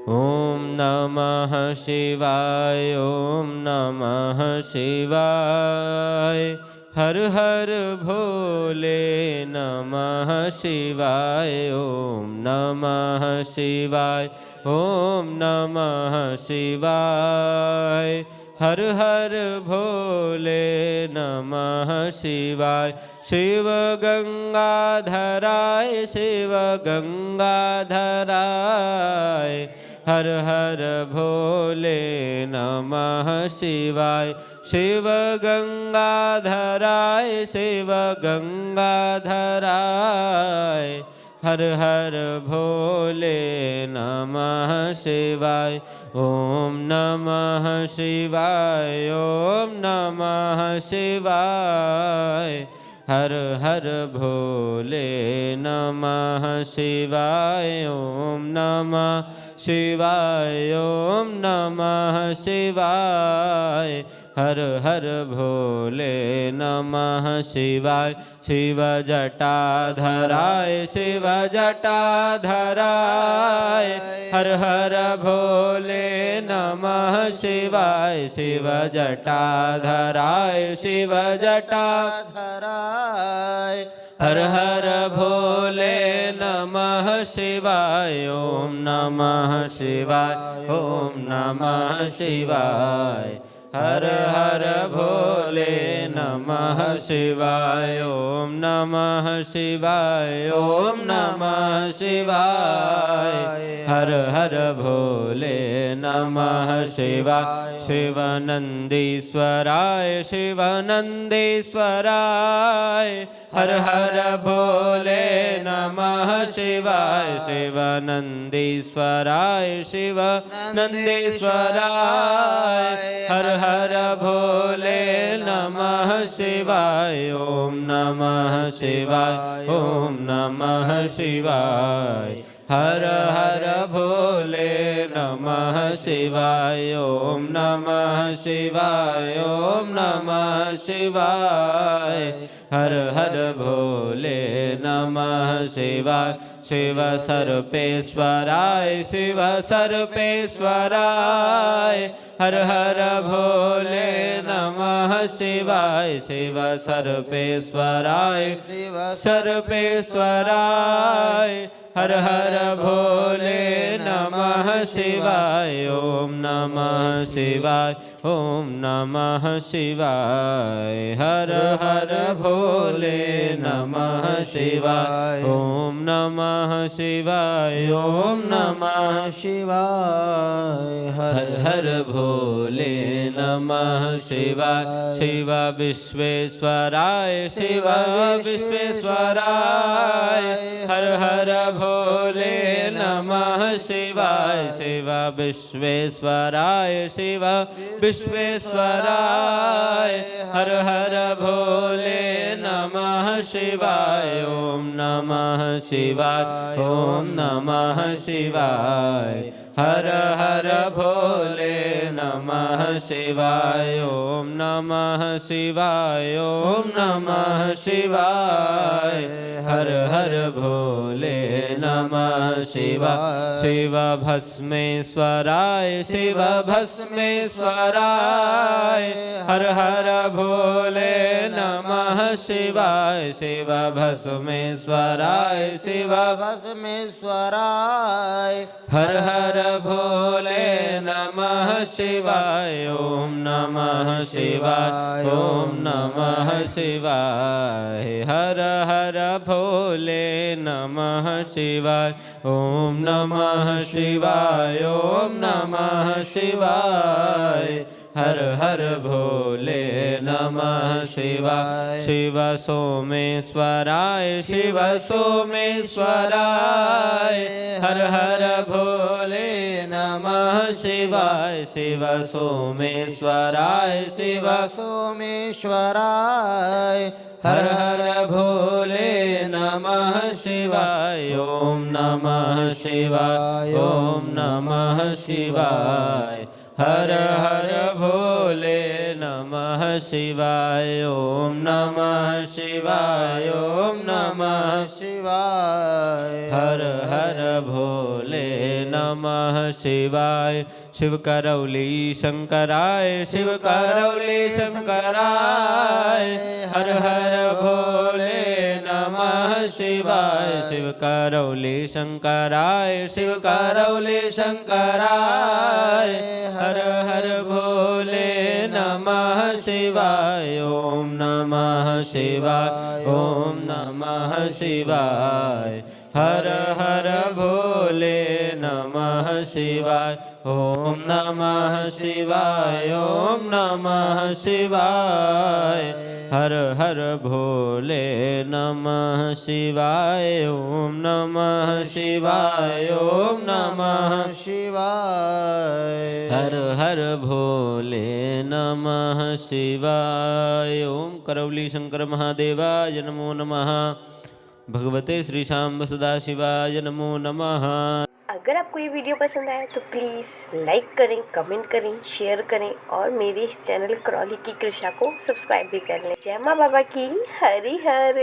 ॐ नमः शिवाय। ॐ नमः शिवाय। हर हर भोले नमः शिवाय। ॐ नमः शिवाय। ॐ नमः शिवाय। हर हर भोले नमः शिवाय। शिव गंगाधराय शिव गंगाधराय। हर हर भोले नमः शिवाय। शिव गंगाधराय शिव गंगाधराय। हर हर भोले नमः शिवाय। ॐ नमः शिवाय। ॐ नमः शिवाय। हर हर भोले नमः शिवाय। ॐ नमः शिवाय। ॐ नमः शिवाय। हर हर भोले नमः शिवाय। शिव जटाधराय शिव जटाधराय। हर हर भोले नमः शिवाय। शिव जटाधराय शिव जटाधराय। हर हर भोले नमः शिवाय। ॐ नमः शिवाय। ॐ नमः शिवाय। हर हर भोले नमः शिवाय। ॐ नमः शिवाय। ॐ नमः शिवाय। हर हर भोले नमः शिवाय। शिवानंदीश्वराय शिवानंदीश्वराय। हर हर भोले नमः शिवाय। शिवानंदीश्वराय शिवानंदीश्वराय। हर हर भोले नमः शिवाय। ॐ नमः शिवाय। ॐ नमः शिवाय। हर हर भोले नमः शिवाय। ॐ नमः शिवाय। ॐ नमः शिवाय। हर हर भोले नमः शिवाय। शिव सर्पेश्वराय शिव सर्पेश्वराय। हर हर भोले नमः शिवाय। शिव सर्पेश्वराय शिव सर्पेश्वराय। हर हर भोले नमः शिवाय। ॐ नमः शिवाय। ॐ नमः शिवाय। हर हर भोले नमः शिवाय। ॐ नमः शिवाय। ॐ नमः शिवाय। हर हर भोले नमः शिवाय। शिव विश्वेश्वराय शिव विश्वेश्वराय। हर हर भोले नमः शिवाय। शिव विश्वेश्वराय शिव विश्वेश्वराय। हर हर भोले नमः शिवाय। ॐ नमः शिवाय। ॐ नमः शिवाय। हर हर भोले नमः शिवाय। ॐ नमः शिवाय। ॐ नमः शिवाय। हर हर भोले नमः शिवाय। शिव भस्मेश्वराय शिव भस्मेश्वराय। हर हर भोले नमः शिवाय। शिव भस्मेश्वराय शिव भस्मेश्वराय। हर हर भोले नमः शिवाय। ॐ नमः शिवाय। ॐ नमः शिवाय। हर हर भोले नमः शिवाय। ॐ नमः शिवाय। ॐ नमः शिवाय। हर हर भोले नमः शिवाय। शिव सोमेश्वराय शिव सोमेश्वराय। हर हर भोले नमः शिवाय। शिव सोमेश्वराय शिव सोमेश्वराय। हर हर भोले नमः शिवाय। ॐ नमः शिवाय। ॐ नमः शिवाय। हर हर भोले नमः नमः शिवाय ओम नमः शिवाय ओम नमः शिवाय हर हर भोले नमः शिवाय शिव करौली शंकराय शिव करौली शंकराय हर हर भोले नमः शिवाय शिव करौली शंकराय शिव करौली शंकराय हर हर भोले नमः शिवाय ओम नमः शिवाय ओम नमः शिवाय हर हर भोले नमः शिवाय ओम नमः शिवाय ओम नमः शिवाय हर हर भोले नमः शिवाय ओम नमः शिवाय ओम नमः शिवाय हर हर भोले नमः शिवाय ओम करौली शंकर महादेवाय नमो नमः भगवते श्री शाम्ब सदाशिवाय नमो नमः। अगर आपको ये वीडियो पसंद आया तो प्लीज़ लाइक करें, कमेंट करें, शेयर करें और मेरे इस चैनल करौली की कृषा को सब्सक्राइब भी कर लें। जय माँ बाबा की हरि हर।